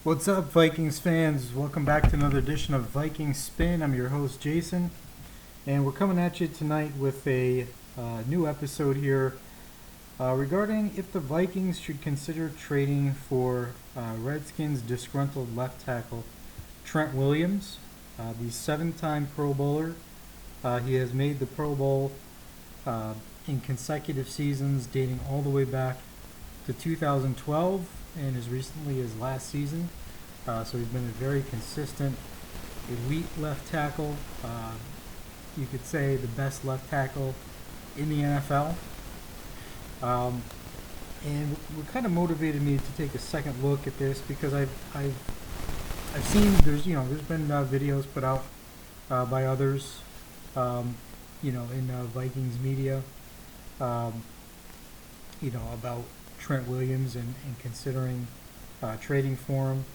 What's up, Vikings fans? Welcome back to another edition of Vikings Spin. I'm your host, Jason, and we're coming at you tonight with a new episode here regarding if the Vikings should consider trading for Redskins disgruntled left tackle Trent Williams, the seven-time Pro Bowler. He has made the Pro Bowl in consecutive seasons dating all the way back to 2012 and as recently as last season. So he's been a very consistent, elite left tackle. You could say the best left tackle in the NFL. And what kind of motivated me to take a second look at this because I've seen there's been videos put out by others in Vikings media about Trent Williams and considering trading for him.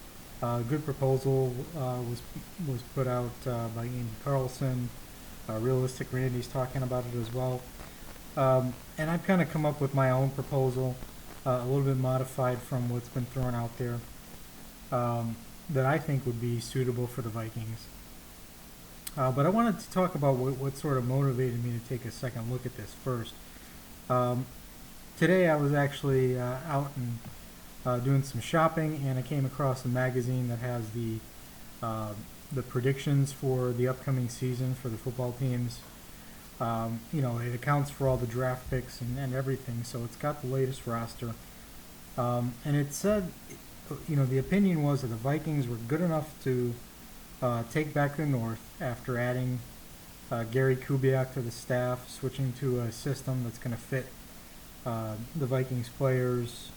Good proposal was put out by Andy Carlson. Realistic Randy's talking about it as well. And I've kind of come up with my own proposal, a little bit modified from what's been thrown out there, that I think would be suitable for the Vikings. But I wanted to talk about what sort of motivated me to take a second look at this first. Today I was actually out and doing some shopping, and I came across a magazine that has the predictions for the upcoming season for the football teams. It accounts for all the draft picks and everything, so it's got the latest roster. And it said, the opinion was that the Vikings were good enough to take back the North after adding Gary Kubiak to the staff, switching to a system that's going to fit the Vikings players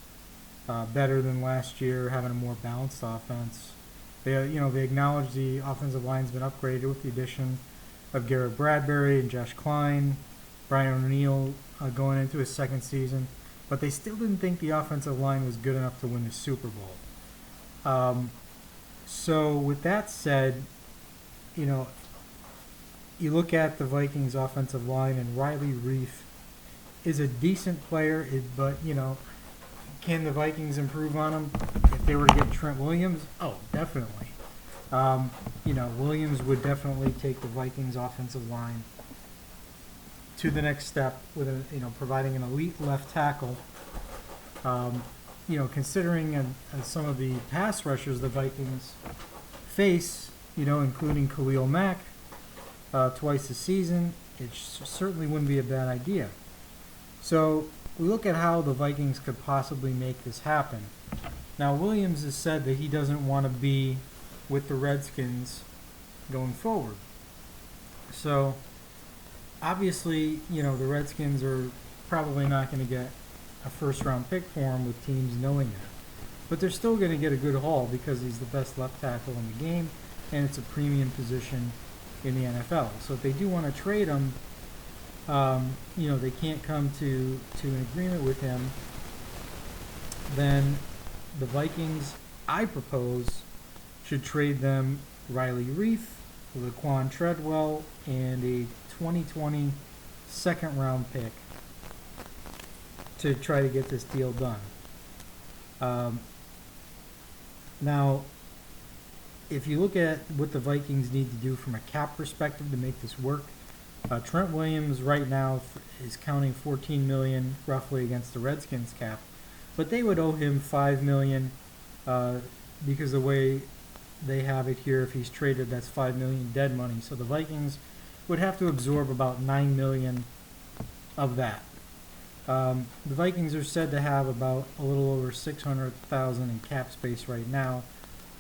better than last year, having a more balanced offense. They acknowledge the offensive line's been upgraded with the addition of Garrett Bradbury and Josh Klein, Brian O'Neill going into his second season, but they still didn't think the offensive line was good enough to win the Super Bowl. So with that said, you look at the Vikings offensive line, and Reiff is a decent player, but can the Vikings improve on him if they were to get Trent Williams? Oh, definitely. Williams would definitely take the Vikings offensive line to the next step with providing an elite left tackle. Considering some of the pass rushers the Vikings face, including Khalil Mack twice a season, it certainly wouldn't be a bad idea. So we look at how the Vikings could possibly make this happen. Now, Williams has said that he doesn't want to be with the Redskins going forward. So obviously, the Redskins are probably not going to get a first-round pick for him with teams knowing that. But they're still going to get a good haul because he's the best left tackle in the game, and it's a premium position in the NFL. So if they do want to trade him, they can't come to an agreement with him, then the Vikings, I propose, should trade them Riley Reiff, Treadwell, and a 2020 second-round pick to try to get this deal done. Now, if you look at what the Vikings need to do from a cap perspective to make this work, Trent Williams right now is counting $14 million roughly against the Redskins cap, but they would owe him $5 million because the way they have it here, if he's traded, that's $5 million dead money. So the Vikings would have to absorb about $9 million of that. The Vikings are said to have about a little over $600,000 in cap space right now.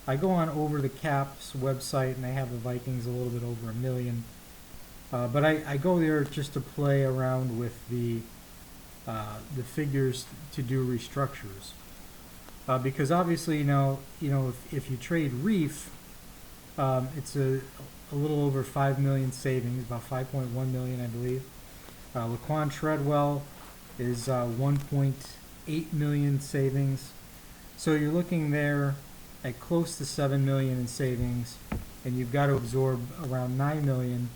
I go on Over the Cap's website and they have the Vikings a little bit over $1 million. But I go there just to play around with the figures to do restructures. Because obviously, if you trade Reiff, it's a little over $5 million savings, about $5.1 million, I believe. Treadwell is $1.8 million savings. So you're looking there at close to $7 million in savings, and you've got to absorb around $9 million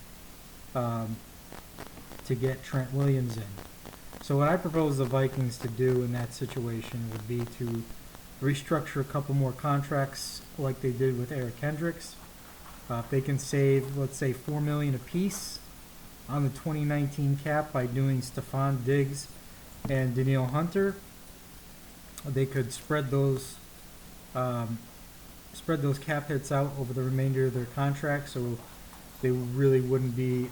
to get Trent Williams in. So what I propose the Vikings to do in that situation would be to restructure a couple more contracts like they did with Eric Hendricks. If they can save, let's say, $4 million apiece on the 2019 cap by doing Stephon Diggs and Danielle Hunter, they could spread those cap hits out over the remainder of their contract, so they really wouldn't be,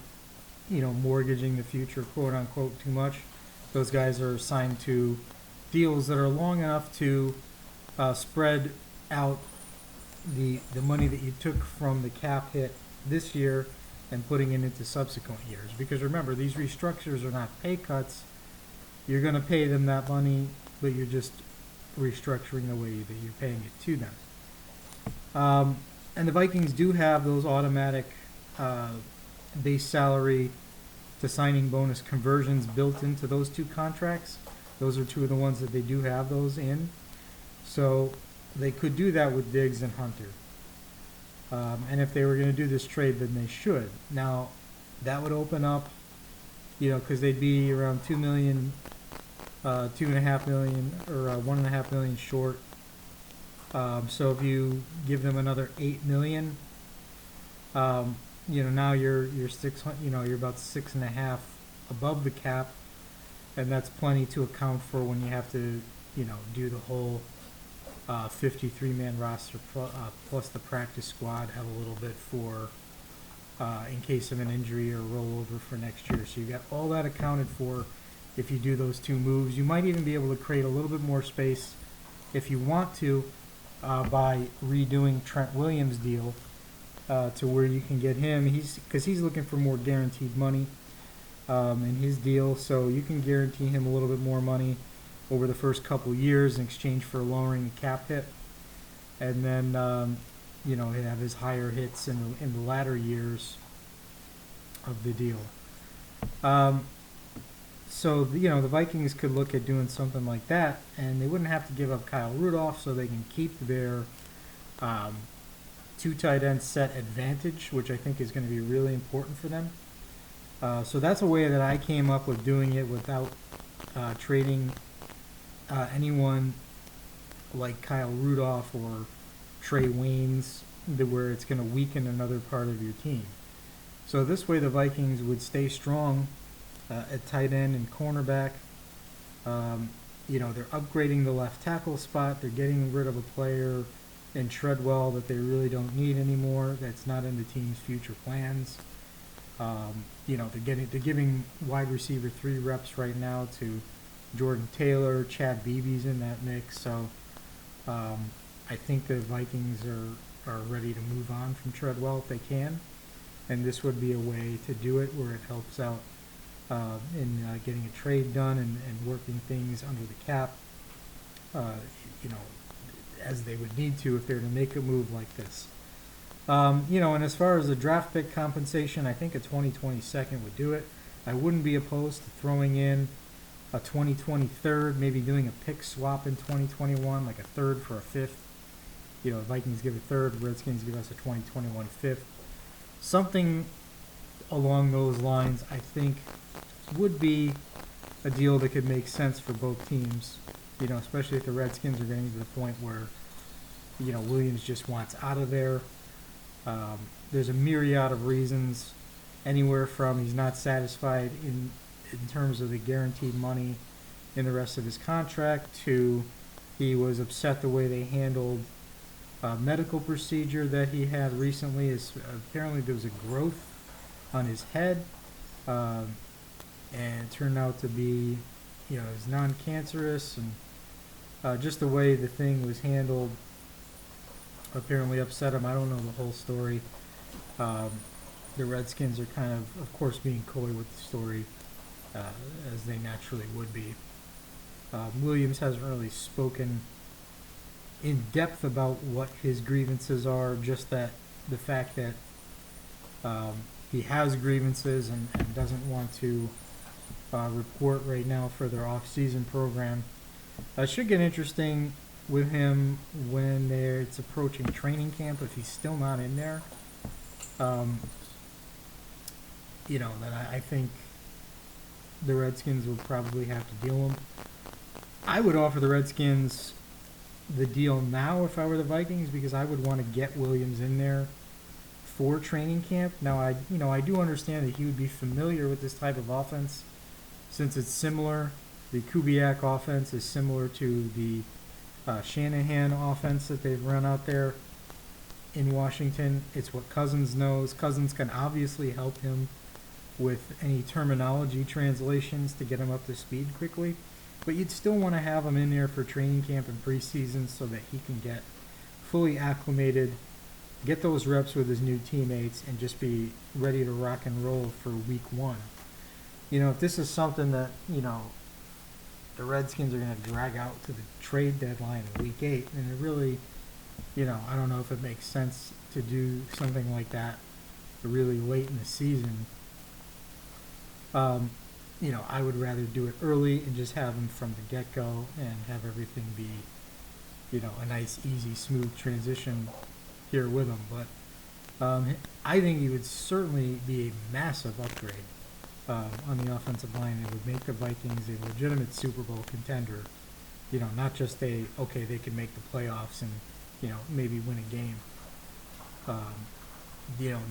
mortgaging the future, quote unquote, too much. Those guys are signed to deals that are long enough to spread out the money that you took from the cap hit this year and putting it into subsequent years. Because remember, these restructures are not pay cuts. You're going to pay them that money, but you're just restructuring the way that you're paying it to them. And the Vikings do have those automatic base salary to signing bonus conversions built into those two contracts. Those are two of the ones that they do have those in. So they could do that with Diggs and Hunter. And if they were going to do this trade, then they should. Now, that would open up, because they'd be around $2 million, $2.5 million, or $1.5 million short. So if you give them another $8 million, now you're 600, you're about 6.5 above the cap, and that's plenty to account for when you have to, do the whole 53-man roster plus the practice squad, have a little bit for in case of an injury or rollover for next year. So you got all that accounted for if you do those two moves. You might even be able to create a little bit more space if you want to by redoing Trent Williams' deal to where you can get him. Because he's looking for more guaranteed money in his deal, so you can guarantee him a little bit more money over the first couple years in exchange for lowering the cap hit, and then have his higher hits in the latter years of the deal. So the Vikings could look at doing something like that, and they wouldn't have to give up Kyle Rudolph, so they can keep their two tight end set advantage, which I think is going to be really important for them. So that's a way that I came up with doing it without trading anyone like Kyle Rudolph or Trey Waynes, where it's going to weaken another part of your team. So this way the Vikings would stay strong at tight end and cornerback. They're upgrading the left tackle spot. They're getting rid of a player in Treadwell that they really don't need anymore. That's not in the team's future plans. They're giving wide receiver 3 reps right now to Jordan Taylor. Chad Beebe's in that mix. So I think the Vikings are ready to move on from Treadwell if they can. And this would be a way to do it where it helps out in getting a trade done and working things under the cap, as they would need to if they're to make a move like this. And as far as the draft pick compensation, I think a 2022 would do it. I wouldn't be opposed to throwing in a 2020 third, maybe doing a pick swap in 2021, like a third for a fifth. Vikings give a third, Redskins give us a 2021 fifth. Something along those lines, I think, would be a deal that could make sense for both teams, especially if the Redskins are getting to the point where, Williams just wants out of there. There's a myriad of reasons, anywhere from he's not satisfied in terms of the guaranteed money in the rest of his contract to he was upset the way they handled a medical procedure that he had recently. Apparently there was a growth on his head, and it turned out to be, it was non-cancerous, and just the way the thing was handled apparently upset him. I don't know the whole story. The Redskins are kind of course, being coy with the story, as they naturally would be. Williams hasn't really spoken in depth about what his grievances are, just that the fact that he has grievances and doesn't want to report right now for their off-season program. It should get interesting with him when it's approaching training camp, if he's still not in there. Then I think the Redskins will probably have to deal him. I would offer the Redskins the deal now if I were the Vikings, because I would want to get Williams in there for training camp. Now I do understand that he would be familiar with this type of offense since it's similar. The Kubiak offense is similar to the Shanahan offense that they've run out there in Washington. It's what Cousins knows. Cousins can obviously help him with any terminology translations to get him up to speed quickly. But you'd still want to have him in there for training camp and preseason so that he can get fully acclimated, get those reps with his new teammates, and just be ready to rock and roll for week 1. If this is something that, the Redskins are going to drag out to the trade deadline in week 8, and it really, I don't know if it makes sense to do something like that really late in the season. I would rather do it early and just have him from the get-go and have everything be, a nice, easy, smooth transition here with him. But I think he would certainly be a massive upgrade on the offensive line. It would make the Vikings a legitimate Super Bowl contender. Not just they can make the playoffs and, maybe win a game.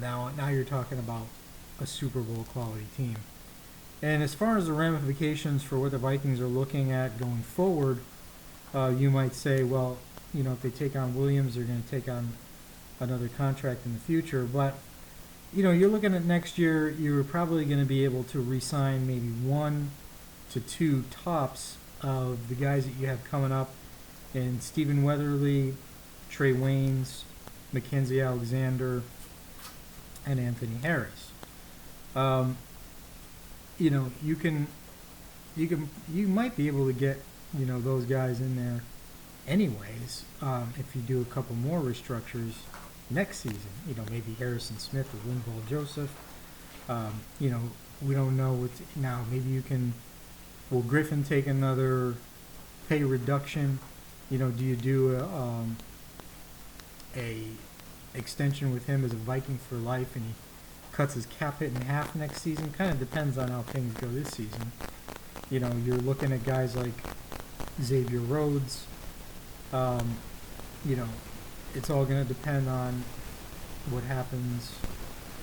Now you're talking about a Super Bowl quality team. And as far as the ramifications for what the Vikings are looking at going forward, you might say, well, if they take on Williams, they're going to take on another contract in the future. But, you're looking at next year, you're probably going to be able to re-sign maybe 1 to 2 tops of the guys that you have coming up in Stephen Weatherly, Trey Waynes, Mackenzie Alexander, and Anthony Harris. You might be able to get, those guys in there anyways, if you do a couple more restructures next season. Maybe Harrison Smith or Linval Joseph. We don't know what now. Maybe will Griffin take another pay reduction? Do you do a extension with him as a Viking for life, and he cuts his cap hit in half next season? Kind of depends on how things go this season. You're looking at guys like Xavier Rhodes. It's all going to depend on what happens,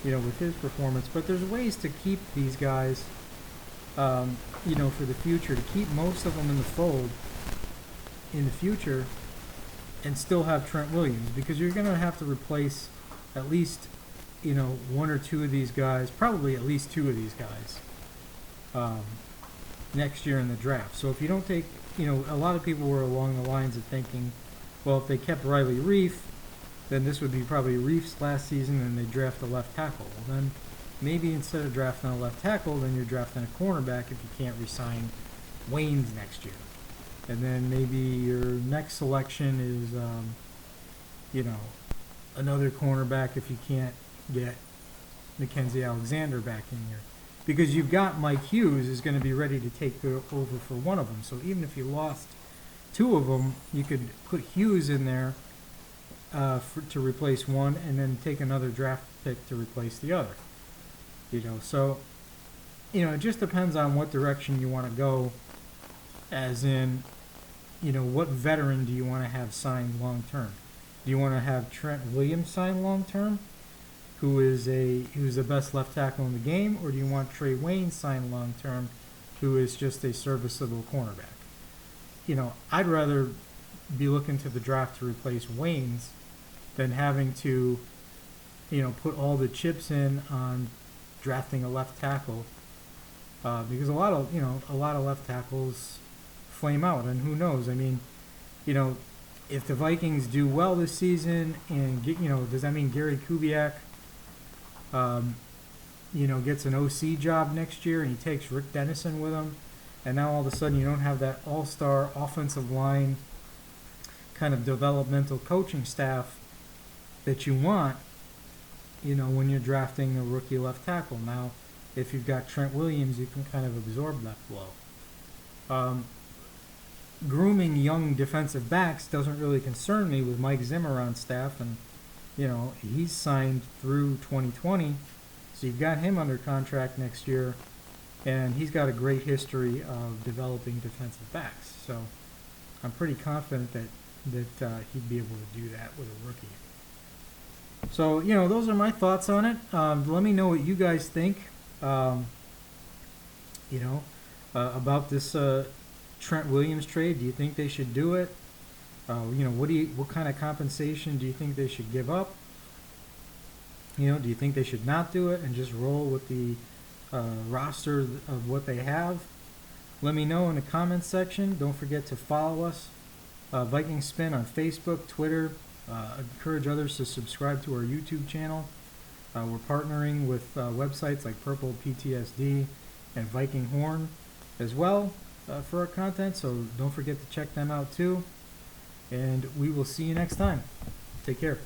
with his performance. But there's ways to keep these guys, for the future, to keep most of them in the fold in the future and still have Trent Williams, because you're going to have to replace at least, 1 or 2 of these guys, probably at least 2 of these guys, next year in the draft. So if you don't take, a lot of people were along the lines of thinking, well, if they kept Riley Reiff, then this would be probably Reiff's last season and they draft a left tackle. Well, then maybe instead of drafting a left tackle, then you're drafting a cornerback if you can't re-sign Waynes next year. And then maybe your next selection is, another cornerback if you can't get Mackenzie Alexander back in here. Because you've got Mike Hughes is going to be ready to take over for one of them. So even if you lost 2 of them, you could put Hughes in there to replace one, and then take another draft pick to replace the other. So it just depends on what direction you want to go, as in, what veteran do you want to have signed long term? Do you want to have Trent Williams signed long term, who's the best left tackle in the game, or do you want Trey Waynes signed long term, who is just a serviceable cornerback? I'd rather be looking to the draft to replace Waynes than having to, put all the chips in on drafting a left tackle, because a lot of left tackles flame out, and who knows? I mean, if the Vikings do well this season and get, does that mean Gary Kubiak, gets an OC job next year and he takes Rick Dennison with him, and now all of a sudden you don't have that all-star offensive line kind of developmental coaching staff that you want, when you're drafting a rookie left tackle. Now, if you've got Trent Williams, you can kind of absorb that blow. Grooming young defensive backs doesn't really concern me with Mike Zimmer on staff, and he's signed through 2020, so you've got him under contract next year, and he's got a great history of developing defensive backs. So I'm pretty confident that that he'd be able to do that with a rookie. So, those are my thoughts on it. Let me know what you guys think, about this Trent Williams trade. Do you think they should do it? What kind of compensation do you think they should give up? Do you think they should not do it and just roll with the roster of what they have? Let me know in the comments section. Don't forget to follow us, Vikings Spin, on Facebook, Twitter. Encourage others to subscribe to our YouTube channel. We're partnering with websites like Purple PTSD and Viking Horn as well for our content, so don't forget to check them out too. And we will see you next time. Take care.